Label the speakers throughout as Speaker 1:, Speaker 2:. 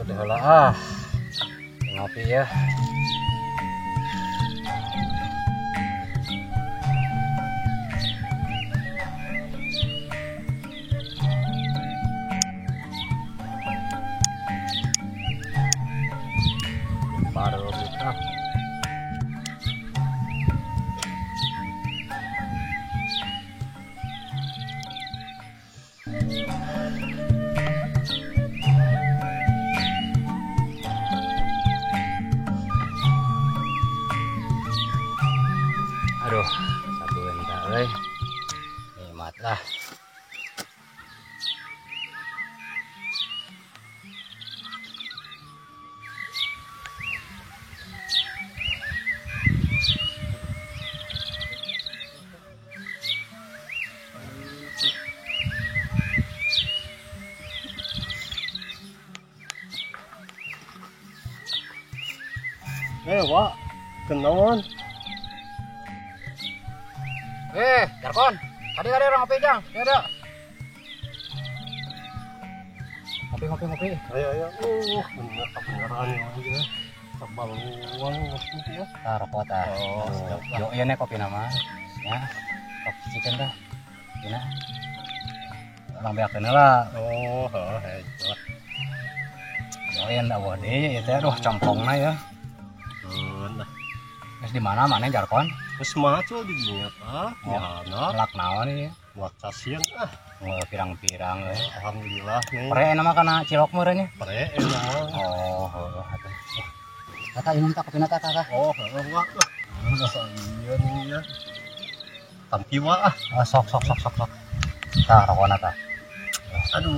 Speaker 1: udah lah ngopi ya. Baru kita aduh satu entar nikmat lah.
Speaker 2: Wak, kenaon?
Speaker 1: Jarkon, tadi ada orang ngopi jang, ya ada. Ngopi.
Speaker 2: Ayo. Beneran ya. Sabal uang waktu ya.
Speaker 1: Rokok tah.
Speaker 2: Oh, siap.
Speaker 1: Yo iya nih kopi nama. Ya, kopi chicken dah. Dina. Orang beakeun lah.
Speaker 2: Oh, heeh.
Speaker 1: Yo iya ndak wade, itu aduh campongna ya.
Speaker 2: Nah,
Speaker 1: Terus di mana Jarkon?
Speaker 2: geus maco di dinya tah. Ya,
Speaker 1: Melak naon ieu?
Speaker 2: buat kasihan
Speaker 1: Pirang-pirang we.
Speaker 2: alhamdulillah nih.
Speaker 1: Pre nama kana cilok meureunnya.
Speaker 2: Pre emang.
Speaker 1: Oh, atuh. Kata inum tak kopi nata kata.
Speaker 2: Oh, Wak. Masa iya nih ya. Tampi Wak.
Speaker 1: Sok. Tah rokona tah.
Speaker 2: Aduh,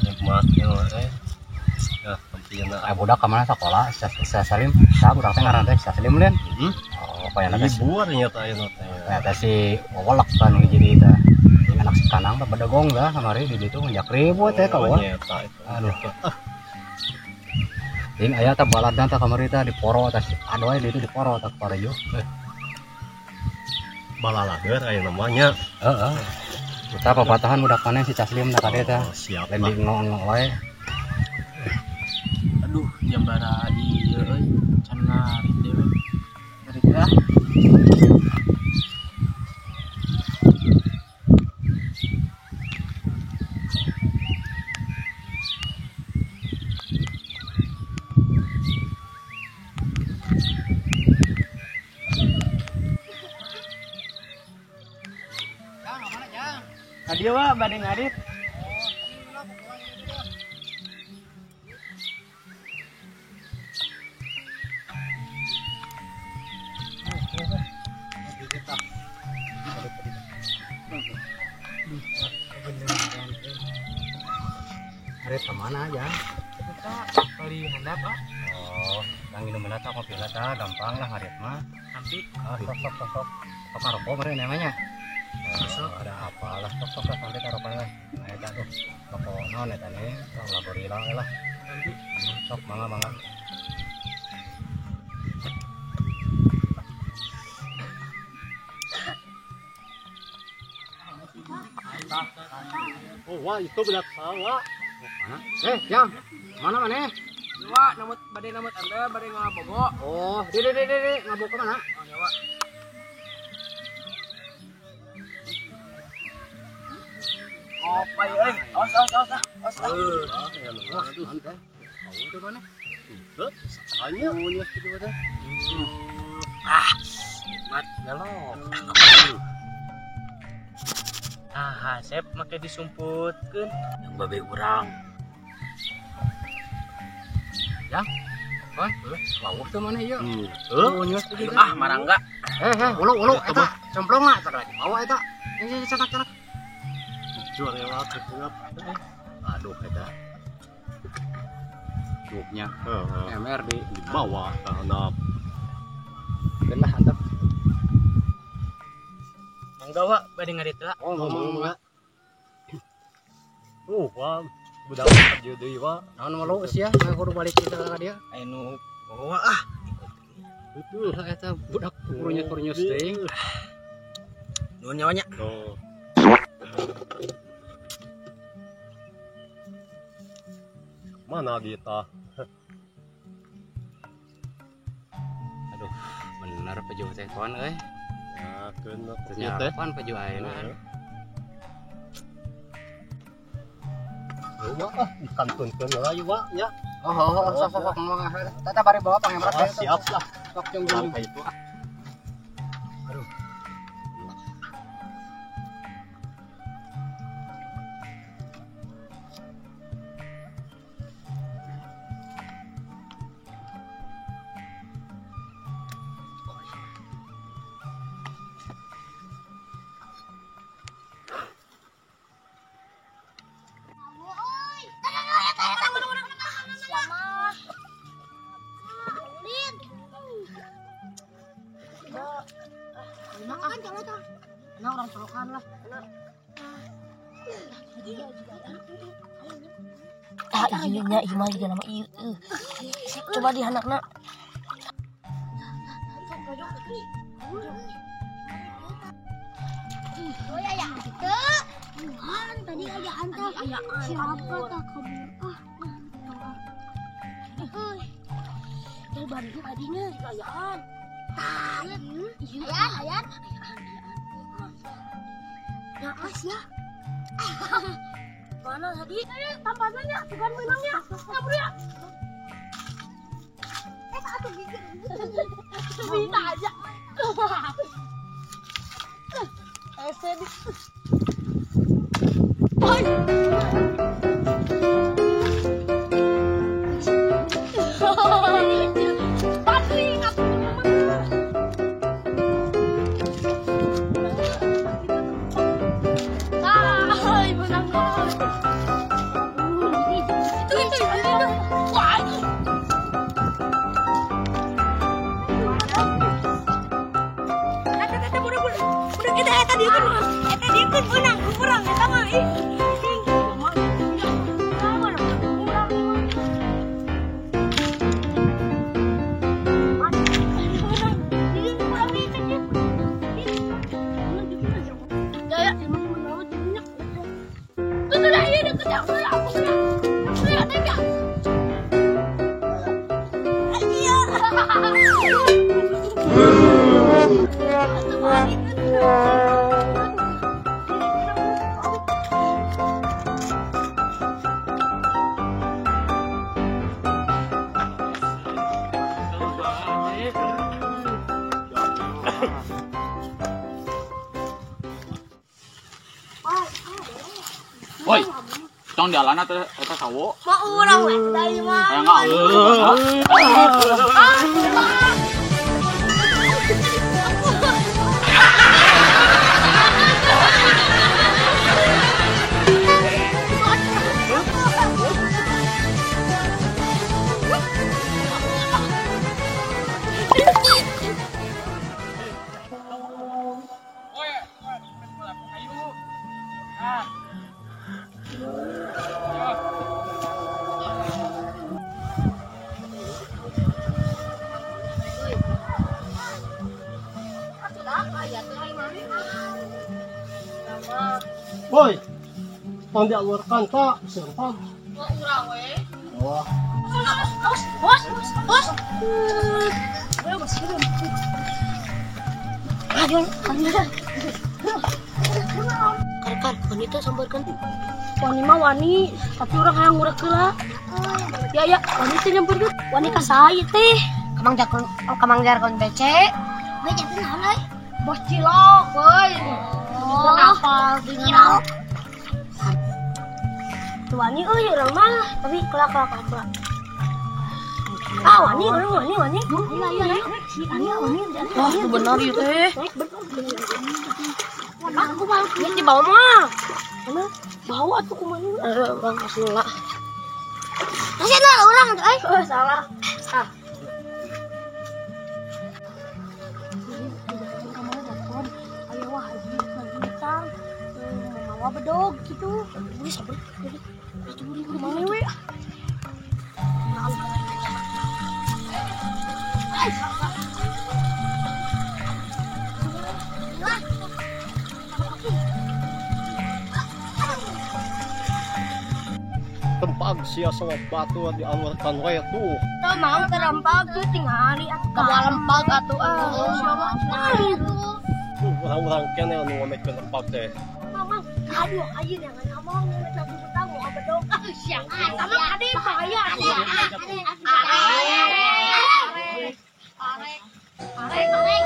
Speaker 2: nikmatnya ya, tampian
Speaker 1: Budak ka mana sekolah? Salim. Tah budak teh ngaran teh Salim leun. Oh, paya nate sih.
Speaker 2: libur nyata ya teh.
Speaker 1: Ternyata si wolak kan jadi kita ini anak sekanang tak bedegong dah kemari di situ ngejak ribut ya kawan.
Speaker 2: Nyata itu.
Speaker 1: Aduh. Ini ayah tak baladan tak kemari tak di poro tak aduh di itu di poro tak parejo.
Speaker 2: Balalader aya namanya.
Speaker 1: Heeh. Kita papatahan budak mana si Taslim tak ada tah.
Speaker 2: Siap.
Speaker 1: Lain di ngong wae.
Speaker 3: Aduh jambara ieu euy can ngarit dewe ngarit dah. Adio wa bade ngarit.
Speaker 1: Hari kemana aja?
Speaker 3: Kita beli handap ah.
Speaker 1: Oh, yang minum lata kopi lata gampang lah hari mah.
Speaker 3: Nanti
Speaker 1: Sok. Apa rokok meureun namanya? Ada apa lah sok sampai ke rokok lah. Nah eta tuh rokok naon eta nih? Rokok gorila lah.
Speaker 3: nanti
Speaker 1: Sok mangga.
Speaker 2: Oh, Wak itu bedak sawa.
Speaker 1: Mana? Yang mana mana?
Speaker 3: wa namut bade namut anda bade ngabogo.
Speaker 1: Oh, di ngabuk ke mana?
Speaker 3: Oh nyawa. Ngopai euy. Awas.
Speaker 1: Wah, santai. Kamu itu mana?
Speaker 2: Hanya unyas gitu teh.
Speaker 3: Nikmat galo. Sep make disumputkeun yang babe urang.
Speaker 1: Kon, bau tuh mana ieu?
Speaker 2: Unyas gitu.
Speaker 3: Marangga.
Speaker 1: Ulu eta cemplong lah tara bawa eta. Ini canak.
Speaker 2: Jual lewat ketengah.
Speaker 1: Aduh eta. Cuknya
Speaker 2: Heeh.
Speaker 1: MR di
Speaker 2: Di bawah ke handap.
Speaker 1: gendah antep.
Speaker 3: Mangga wa bade ngarit lah.
Speaker 1: Oh, ngomong.
Speaker 2: Wak budak aja deui Wak.
Speaker 1: Naon malu sia, kudu balik kita ka dia.
Speaker 3: Anu bawa ah.
Speaker 1: Betul, eta budak kurunyus teh.
Speaker 3: Nuhun nyawanya.
Speaker 2: Oh. Mana kita?
Speaker 1: Aduh, bener peju teh kon euy.
Speaker 2: Ya, kena
Speaker 1: Ternyata
Speaker 2: teh.
Speaker 1: kon peju ayeuna.
Speaker 2: Coba dikantunkeun lah ieu Wak nya.
Speaker 1: Oh, sok ngomong. Tata bari bawa pangemrat
Speaker 2: Ah, siap lah.
Speaker 1: sok jeung
Speaker 2: Sampai itu.
Speaker 4: Makan jangan jangan. Nah orang solokan lah. Iya nya imah juga nama ieu. Coba di handapna. Oh ya ya. Tuhan tadi aja antar. Siapa tak kabur? Bantu tadinya ayaan. Ayaan. Ya as ya. Mana tadi? Tampanannya bukan menangnya. Kabur ya. Satu gigi. Minta aja. Sedih.
Speaker 3: Woi, tong jalan atau sawo?
Speaker 4: Mau orang dari mana?
Speaker 3: Kayak nggak?
Speaker 2: Woi. Tong dialurkan Kak, serempag. Wah.
Speaker 4: Bos. Kan, wanita sambarkan. Wani mah wani, tapi orang yang ngurek heula. Ya, wanita nyamperkeun. Wani ka saya teh. Kamang jargon becek. Becek teh naon euy? Bos cilok, euy. Kenapa cilok? Wani euy urang mah, tapi kelak. Wani. Iya. Wani. Wah, benar ieu teh. Aku mau di bawah mah. Mana? Bau atuh kumaha? Bang Asnula. Masih ada orang tuh, salah. Ayo wah, bintang. Mamawa bedog gitu. Ini sabar. Itu buri mana we?
Speaker 2: Tempag siya sa batu di alwarkan waya tuh.
Speaker 4: Tamang terampag tuh tingali at kawalampag ato
Speaker 2: Orang-orang kene anu ngamet ke tempag teh.
Speaker 4: Mamang, aduh, ayo jangan ngomong ngamet lagu tamu apa dong? Siang, tamang ada bahaya. Are.